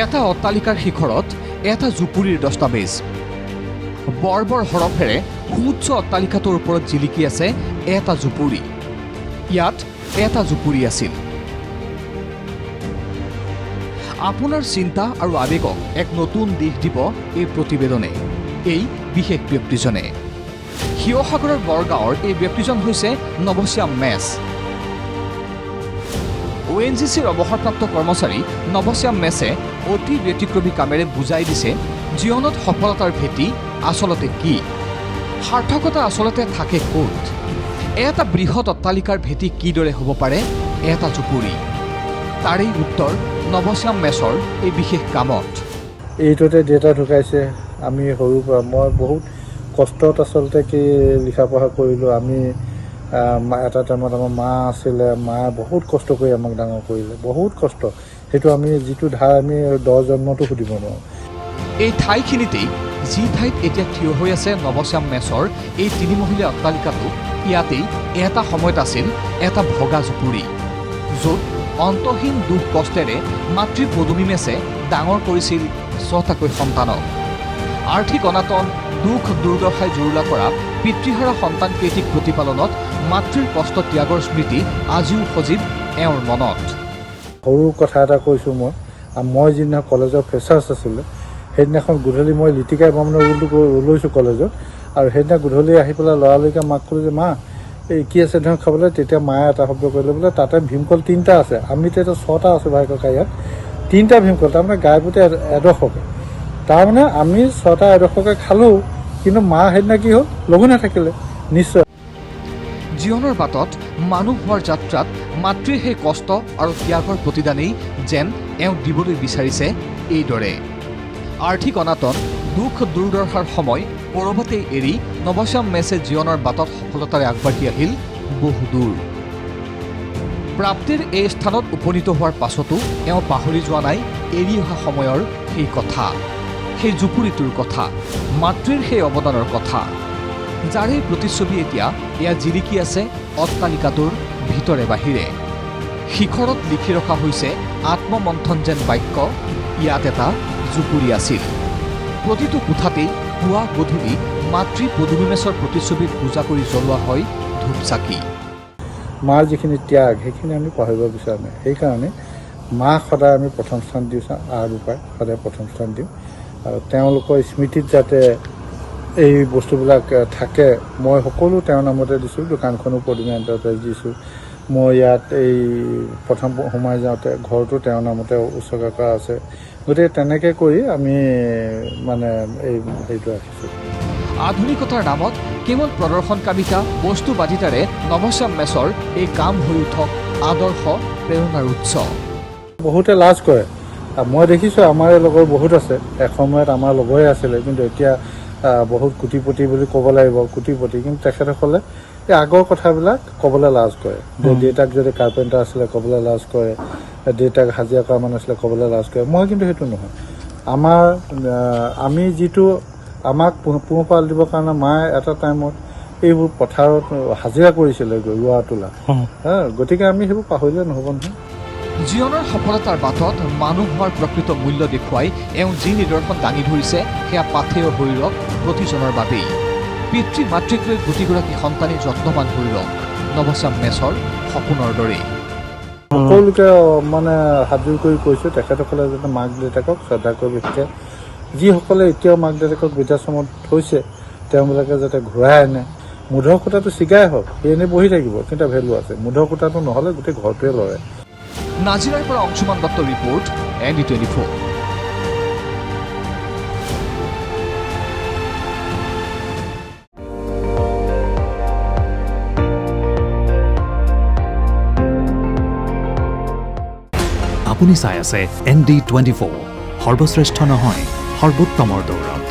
এটা অট্টালিকাৰ শিখৰত এটা জুপুৰিৰ দস্তাবেজ। বৰ বৰ হৰফেৰে সুউচ্চ অট্টালিকাটোৰ ওপৰত জিলিকি আছে এটা জুপুৰি। ইয়াত এটা জুপুৰি আছিল। আপোনাৰ চিন্তা আৰু আৱেগক এক নতুন দিশ দিব এই প্ৰতিবেদনে। এই বিশেষ ব্যক্তিজনে শিৱসাগৰৰ বৰগাঁৱৰ এই ব্যক্তিজন হৈছে নৱশ্যাম মেছ। ONGCৰ অৱসৰপ্ৰাপ্ত কৰ্মচাৰী নৱশ্যাম মেছে অতি ব্যতিক্ৰমী কামেৰে বুজাই দিছে জীৱনত সফলতাৰ ভেটি আচলতে কি, সাৰ্থকতা আচলতে থাকে ক'ত, এটা বৃহৎ অট্টালিকাৰ ভেটি কিদৰে হ'ব পাৰে এটা জুপুৰি। তাৰেই উত্তৰ নৱশ্যাম মেছৰ এই বিশেষ কামত। এইটোতে দেউতা ঢুকাইছে। আমি সৰুৰ পৰা মই বহুত কষ্টত আচলতে কি লিখা পঢ়া কৰিলোঁ। আমি এটা টাইমত আমাৰ মা আছিলে, মায়ে বহুত কষ্ট কৰি আমাক ডাঙৰ কৰিলে, বহুত কষ্ট। সেইটো আমি যিটো ধাৰ আমি 10 জন্মতো সুধিব নোৱাৰোঁ। এই ঠাইখিনিতেই যি ঠাইত এতিয়া থিয় হৈ আছে নৱশ্যাম মেছৰ এই 3-মহলীয়া অট্টালিকাটো, ইয়াতেই এটা সময়ত আছিল এটা ভগা জুপুৰি, য'ত অন্তহীন দুখ কষ্টেৰে মাতৃ পদুমী মেছে ডাঙৰ কৰিছিল 6টাকৈ সন্তানক। আৰ্থিক অনাটন, দুখ দুৰ্দশাই জুৰুলা কৰা পিতৃহাৰা সন্তানকেইটিক প্ৰতিপালনত মাতৃৰ কষ্ট ত্যাগৰ স্মৃতি আজিও সজীৱ এওঁৰ মনত। সৰু কথা এটা কৈছোঁ মই যিদিনা কলেজৰ ফ্ৰেছাৰ্ছ আছিলে, সেইদিনাখন গধূলি মই লিটিকাই বামুণৰ ৰোলটো লৈছোঁ কলেজত, আৰু সেইদিনা গধূলি আহি পেলাই লৰালৰিকে মাক ক'লোঁ যে মা এই কি আছে ধৰক খাবলৈ। তেতিয়া মায়ে এটা শব্দ কৰিলে বোলে তাতে ভীমকল 3টা আছে। আমিতো এতিয়া 6টা আছোঁ ভাই ককা ইয়াত, 3টা ভীমকল, তাৰমানে গাই প্ৰতি 1.5কে। তাৰমানে আমি 6টা 1.5কে খালোঁ, কিন্তু মা সেইদিনা কি হ'ল লঘু নাথাকিলে। নিশ্চয় জীৱনৰ বাটত মানুহ হোৱাৰ যাত্ৰাত মাতৃৰ সেই কষ্ট আৰু ত্যাগৰ প্ৰতিদানেই যেন এওঁ দিবলৈ বিচাৰিছে এইদৰে। আৰ্থিক অনাটন, দুখ দুৰ্দশাৰ সময় ক'ৰবাতেই এৰি নৱশ্যাম মেছে জীৱনৰ বাটত সফলতাৰে আগবাঢ়ি আহিল বহুদূৰ। প্ৰাপ্তিৰ এই স্থানত উপনীত হোৱাৰ পাছতো এওঁ পাহৰি যোৱা নাই এৰি অহা সময়ৰ সেই কথা, সেই জুপুৰিটোৰ কথা, মাতৃৰ সেই অৱদানৰ কথা, যাৰে প্ৰতিচ্ছবি এতিয়া এয়া জিলিকি আছে অট্টালিকাটোৰ ভিতৰে বাহিৰে। শিখৰত লিখি ৰখা হৈছে আত্মমন্থন যেন বাক্য, ইয়াত এটা জুপুৰি আছিল। প্ৰতিটো কোঠাতেই পুৱা গধূলি মাতৃ পদুমী মেছৰ প্ৰতিচ্ছবি পূজা কৰি জ্বলোৱা হয় ধূপ চাকি। মাৰ যিখিনি ত্যাগ সেইখিনি আমি পাহৰিব বিচৰা নাই। সেইকাৰণে মাক সদায় আমি প্ৰথম স্থান দিওঁ, বোপাই সদায় প্ৰথম স্থান দিওঁ, আৰু তেওঁলোকৰ স্মৃতিত যাতে এই বস্তুবিলাক থাকে। মই সকলো তেওঁৰ নামতে দিছোঁ, দোকানখনো পদুমী এণ্টাৰপ্ৰাইজ দিছোঁ। মই ইয়াত এই প্ৰথম সোমাই যাওঁতে ঘৰটো তেওঁৰ নামতে উৎসৰ্গা কৰা আছে। গতিকে তেনেকৈ কৰি আমি মানে এই হেৰিটো ৰাখিছোঁ। আধুনিকতাৰ নামত কেৱল প্ৰদৰ্শনকামিতা বস্তুবাদিতাৰে নৱশ্যাম মেছৰ এই কাম হৈ উঠক আদৰ্শ প্ৰেৰণাৰ উৎস। বহুতে লাজ কৰে। মই দেখিছোঁ আমাৰ লগৰ বহুত আছে, এসময়ত আমাৰ লগৰে আছিলে, কিন্তু এতিয়া বহুত কোটিপতি বুলি ক'ব লাগিব, কোটিপতি। কিন্তু তেখেতসকলে এই আগৰ কথাবিলাক ক'বলৈ লাজ কৰে। দেউতাক যদি কাৰ্পেণ্টাৰ আছিলে ক'বলৈ লাজ কৰে, দেউতাক হাজিৰা কৰা মানুহ আছিলে ক'বলৈ লাজ কৰে। মই কিন্তু সেইটো নহয়। আমি যিটো আমাক পোহপাল দিবৰ কাৰণে মায়ে এটা টাইমত এইবোৰ পথাৰত হাজিৰা কৰিছিলে ৰোৱা তোলা। গতিকে আমি সেইবোৰ পাহৰিলে নহ'ব নহয়। জীৱনৰ সফলতাৰ বাটত মানুহ হোৱাৰ প্ৰকৃত মূল্য দেখুৱাই এওঁ যি নিদৰ্শন দাঙি ধৰিছে সেয়া পাথেয় শৰীৰক প্ৰতিজনৰ বাবেই। পিতৃ মাতৃক লৈ প্ৰতিগৰাকী সন্তানেই যত্নৱান শৰীৰক নৱশ্যাম মেছৰ সপোনৰ দৰেই। সকলোকে মানে হাতযোৰ কৰি কৈছোঁ, তেখেতসকলে যাতে মাক দেউতাকক শ্ৰদ্ধা কৰি, বিশেষকৈ যিসকলে এতিয়াও মাক দেউতাকক বৃদ্ধাশ্ৰমত থৈছে তেওঁবিলাকে যাতে ঘূৰাই আনে। মুধৰ খুঁটাটো ছিগাই হওক, সেই এনেই বহি থাকিব, কিন্তু ভেলু আছে। মুধৰ খুঁটাটো নহ'লে গোটেই ঘৰটোৱে লৰে। নাজিৰাৰ পৰা অংশুমান দত্তৰ ৰিপৰ্ট, ND24। আপুনি চাই আছে ND24, সৰ্বশ্ৰেষ্ঠ নহয় সৰ্বোত্তমৰ দৌৰত।